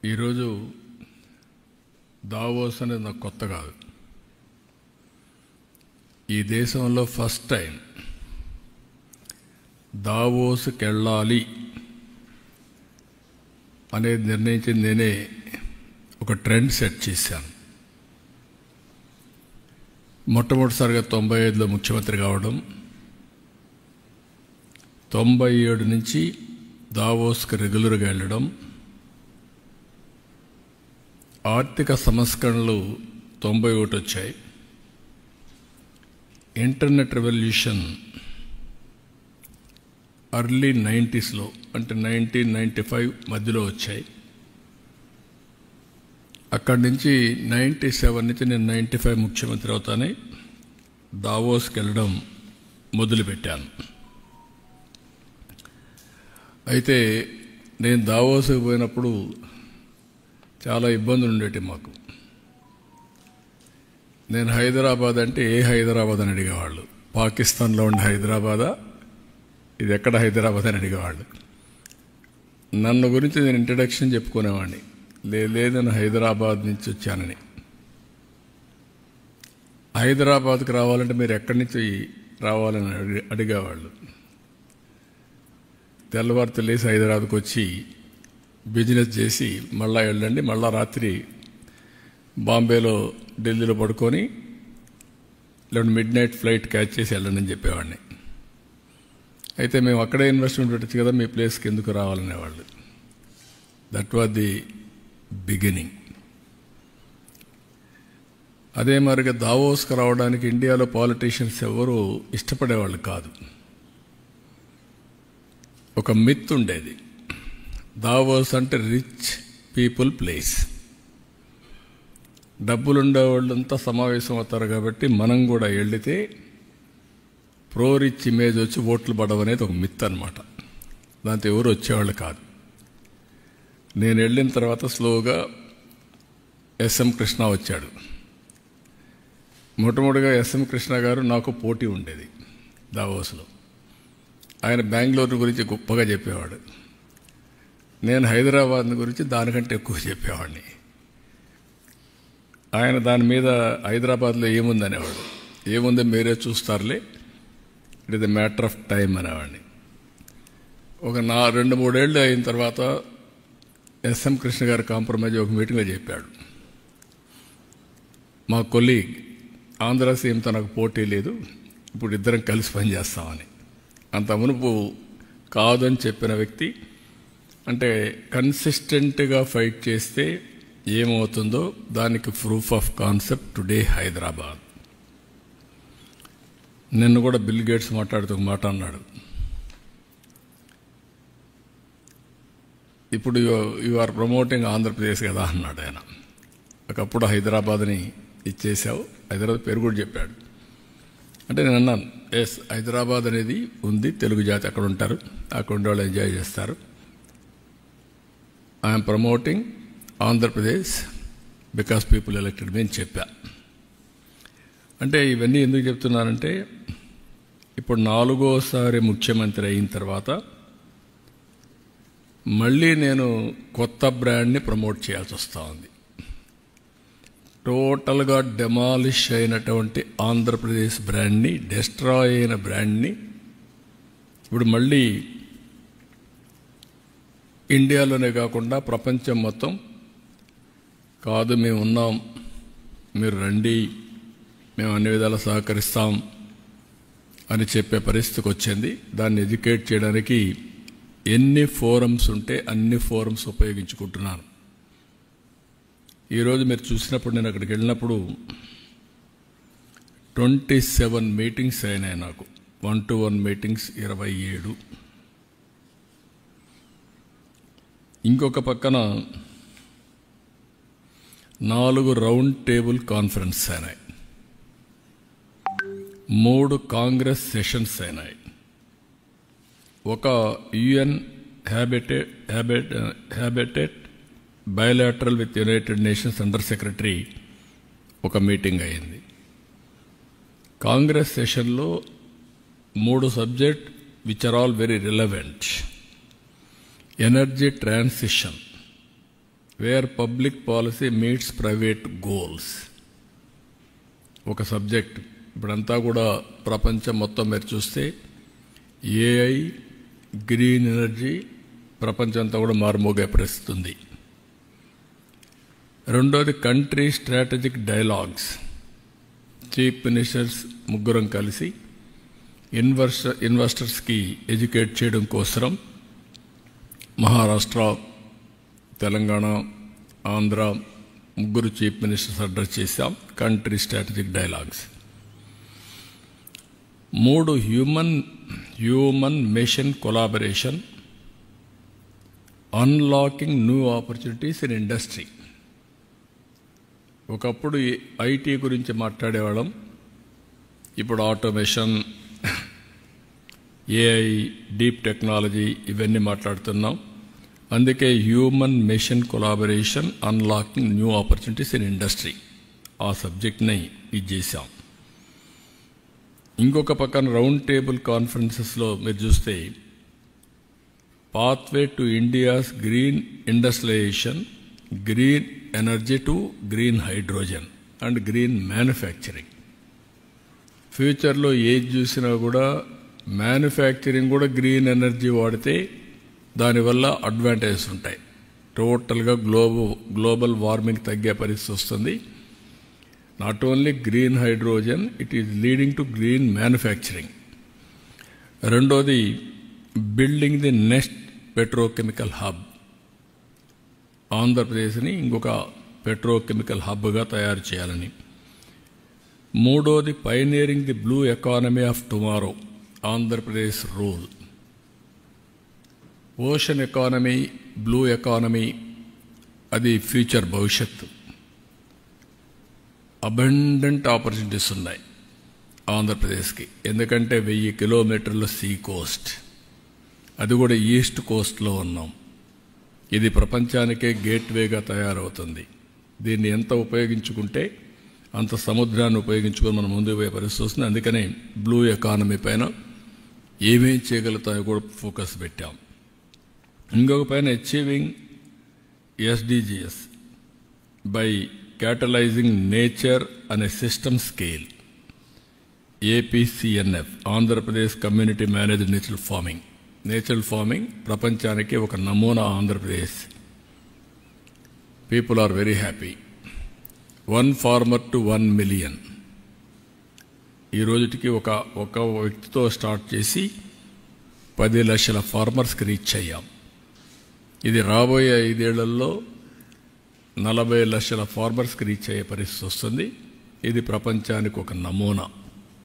ఈరోజు దావోస్ అనేది నాకు కొత్త కాదు. ఈ దేశంలో ఫస్ట్ టైం దావోస్కి వెళ్ళాలి అనేది నిర్ణయించింది నేనే. ఒక ట్రెండ్ సెట్ చేశాను. మొట్టమొదటిసారిగా 95లో ముఖ్యమంత్రి కావడం, 97 నుంచి దావోస్కి రెగ్యులర్గా వెళ్ళడం, ఆర్థిక సంస్కరణలు 91 వచ్చాయి, ఇంటర్నెట్ రెవల్యూషన్ ఎర్లీ 90స్లో అంటే 1995 మధ్యలో వచ్చాయి. అక్కడి నుంచి 97 నుంచి నేను 95 ముఖ్యమంత్రి అవుతానే దావోస్కి వెళ్ళడం మొదలుపెట్టాను. అయితే నేను దావోస్కి పోయినప్పుడు చాలా ఇబ్బందులు ఉండేవి మాకు. నేను హైదరాబాద్ అంటే ఏ హైదరాబాద్ అని అడిగేవాళ్ళు. పాకిస్తాన్లో ఉండే హైదరాబాదా, ఇది ఎక్కడ హైదరాబాద్ అని అడిగేవాళ్ళు. నన్ను గురించి నేను ఇంట్రడక్షన్ చెప్పుకునేవాడిని, లేదు నేను హైదరాబాద్ నుంచి వచ్చానని. హైదరాబాద్కి రావాలంటే మీరు ఎక్కడి నుంచి రావాలని అడిగేవాళ్ళు. తెల్లవారు లేసి హైదరాబాద్కి వచ్చి బిజినెస్ చేసి మళ్ళా వెళ్ళండి, మళ్ళా రాత్రి బాంబేలో ఢిల్లీలో పడుకొని లేదంటే మిడ్ నైట్ ఫ్లైట్ క్యాచ్ చేసి వెళ్ళండి అని చెప్పేవాడిని. అయితే మేము అక్కడే ఇన్వెస్ట్మెంట్ పెట్టచ్చు కదా, మీ ప్లేస్కి ఎందుకు రావాలనేవాళ్ళు. That was the beginning. అదే మరిగా దావోస్కి రావడానికి ఇండియాలో పాలిటీషియన్స్ ఎవరు ఇష్టపడేవాళ్ళు కాదు. ఒక మిత్ ఉండేది, దావోస్ అంటే రిచ్ పీపుల్ ప్లేస్, డబ్బులుండే వాళ్ళంతా సమావేశం అవుతారు కాబట్టి మనం కూడా వెళితే ప్రో రిచ్ ఇమేజ్ వచ్చి ఓట్లు పడవనేది ఒక మిత్ అనమాట. దాంతో ఎవరు వచ్చేవాళ్ళు కాదు. నేను వెళ్ళిన తర్వాత స్లోగా ఎస్ఎం కృష్ణ వచ్చాడు. మొట్టమొదటిగా ఎస్ఎం కృష్ణ గారు నాకు పోటీ ఉండేది దావోస్లో. ఆయన బెంగళూరు గురించి గొప్పగా చెప్పేవాడు, నేను హైదరాబాద్ గురించి దానికంటే ఎక్కువ చెప్పేవాడిని. ఆయన దాని మీద హైదరాబాద్లో ఏముందనేవాడు. ఏముందో మీరే చూస్తారులే, it is the matter of time అనేవాడిని. ఒక 2-3 ఏళ్ళు అయిన తర్వాత ఎస్ఎం కృష్ణ గారు కాంప్రమైజ్ ఒక మీటింగ్లో చెప్పాడు, మా కొలీగ్ ఆంధ్ర సీఎంతో నాకు పోటీ లేదు, ఇప్పుడు ఇద్దరం కలిసి పనిచేస్తామని. అంత మునుపు కాదని చెప్పిన వ్యక్తి, అంటే కన్సిస్టెంట్గా ఫైట్ చేస్తే ఏమవుతుందో దానికి proof of concept today Hyderabad. నిన్న కూడా బిల్ గేట్స్ మాట్లాడుతూ ఒక మాట అన్నాడు, ఇప్పుడు యు ఆర్ ప్రమోటింగ్ ఆంధ్రప్రదేశ్ కదా అన్నాడు ఆయన. ఒకప్పుడు హైదరాబాద్ని ఇచ్చేసావు, హైదరాబాద్ పేరు కూడా చెప్పాడు. అంటే నేను అన్నాను, ఎస్ హైదరాబాద్ అనేది ఉంది, తెలుగు జాతి అక్కడ ఉంటారు, అక్కడ ఉండే వాళ్ళు ఎంజాయ్ చేస్తారు. I'm promoting Andhra Pradesh because people elected me అని చెప్పా. అంటే ఇవన్నీ ఎందుకు చెప్తున్నానంటే, ఇప్పుడు 4వసారి ముఖ్యమంత్రి అయిన తర్వాత మళ్ళీ నేను కొత్త బ్రాండ్ని ప్రమోట్ చేయాల్సి వస్తూ ఉంది. టోటల్గా డెమాలిష్ అయినటువంటి ఆంధ్రప్రదేశ్ బ్రాండ్ని, డెస్ట్రాయ్ అయిన బ్రాండ్ని ఇప్పుడు మళ్ళీ ఇండియాలోనే కాకుండా ప్రపంచం మొత్తం కాదు, మేము ఉన్నాం, మీరు రండి, మేము అన్ని విధాలా సహకరిస్తాం అని చెప్పే పరిస్థితికి వచ్చింది. దాన్ని ఎడ్యుకేట్ చేయడానికి ఎన్ని ఫోరమ్స్ ఉంటే అన్ని ఫోరమ్స్ ఉపయోగించుకుంటున్నాను. ఈరోజు మీరు చూసినప్పుడు, నేను అక్కడికి వెళ్ళినప్పుడు 27 మీటింగ్స్ అయినాయి నాకు. 1-to-1 meetings 27. ఇంకొక పక్కన 4 రౌండ్ టేబుల్ కాన్ఫరెన్స్ అయినాయి, 3 కాంగ్రెస్ సెషన్స్ అయినాయి, ఒక UN habitat bilateral with United Nations under secretary ఒక మీటింగ్ అయింది. కాంగ్రెస్ సెషన్లో 3 subject which are all very relevant. Energy transition where public policy meets private goals. ఒక సబ్జెక్ట్ ఇప్పుడంతా కూడా ప్రపంచం మొత్తం మీరు చూస్తే ఏఐ, గ్రీన్ ఎనర్జీ ప్రపంచం అంతా కూడా మారుమోగే పరిస్థితి ఉంది. రెండోది country strategic dialogues. Chief ministers ముగ్గురం కలిసి ఇన్వెస్టర్స్కి ఎడ్యుకేట్ చేయడం కోసం మహారాష్ట్ర, తెలంగాణ, ఆంధ్ర ముగ్గురు చీఫ్ మినిస్టర్స్ అడ్రస్ చేశాం. Country strategic dialogues. 3 human mission collaboration, unlocking new opportunities in industry. ఒకప్పుడు ఐటీ గురించి మాట్లాడేవాళ్ళం, ఇప్పుడు ఆటోమేషన్, ఏఐ, డీప్ టెక్నాలజీ ఇవన్నీ మాట్లాడుతున్నాం. అందుకే human mission collaboration, unlocking new opportunities in industry ఆ సబ్జెక్ట్ని ఇది చేశాం. ఇంకొక పక్కన రౌండ్ టేబుల్ కాన్ఫరెన్సెస్లో మీరు చూస్తే pathway to India's green industrialization, green energy to green hydrogen and green manufacturing. ఫ్యూచర్లో ఏది చూసినా కూడా మ్యానుఫ్యాక్చరింగ్ కూడా గ్రీన్ ఎనర్జీ వాడితే దానివల్ల అడ్వాంటేజెస్ ఉంటాయి. టోటల్గా గ్లోబల్ వార్మింగ్ తగ్గే పరిస్థితి వస్తుంది. Not only green hydrogen, it is leading to green manufacturing. రెండోది building the next petrochemical hub. ఆంధ్రప్రదేశ్ని ఇంకొక పెట్రోకెమికల్ హబ్గా తయారు చేయాలని. మూడోది pioneering the blue economy of tomorrow, Andhra Pradesh rule. Ocean economy, blue economy అది ఫ్యూచర్ భవిష్యత్తు. అబండెంట్ ఆపర్చునిటీస్ ఉన్నాయి ఆంధ్రప్రదేశ్కి. ఎందుకంటే 1000 కిలోమీటర్ల సీ కోస్ట్, అది కూడా ఈస్ట్ కోస్ట్లో ఉన్నాం. ఇది ప్రపంచానికే గేట్వేగా తయారవుతుంది. దీన్ని ఎంత ఉపయోగించుకుంటే అంత సముద్రాన్ని ఉపయోగించుకొని మనం ముందుకు పోయే పరిస్థితి వస్తుంది. అందుకనే బ్లూ ఎకానమీ పైన ఏమేం చేయగలుగుతాయో కూడా ఫోకస్ పెట్టాం. ఇంకొక పైన achieving SDGs by catalysing nature అనే system scale. APCNF, Andhra Pradesh community managed natural farming. Natural farming ప్రపంచానికి ఒక నమూనా Andhra Pradesh. People are very happy. 1 farmer to 1 million. ఈ రోజుకి ఒక వ్యక్తితో స్టార్ట్ చేసి 10 లక్షల ఫార్మర్స్కి రీచ్ అయ్యాం. ఇది రాబోయే 5 ఏళ్లలో 40 లక్షల ఫార్మర్స్కి రీచ్ అయ్యే పరిస్థితి వస్తుంది. ఇది ప్రపంచానికి ఒక నమూనా.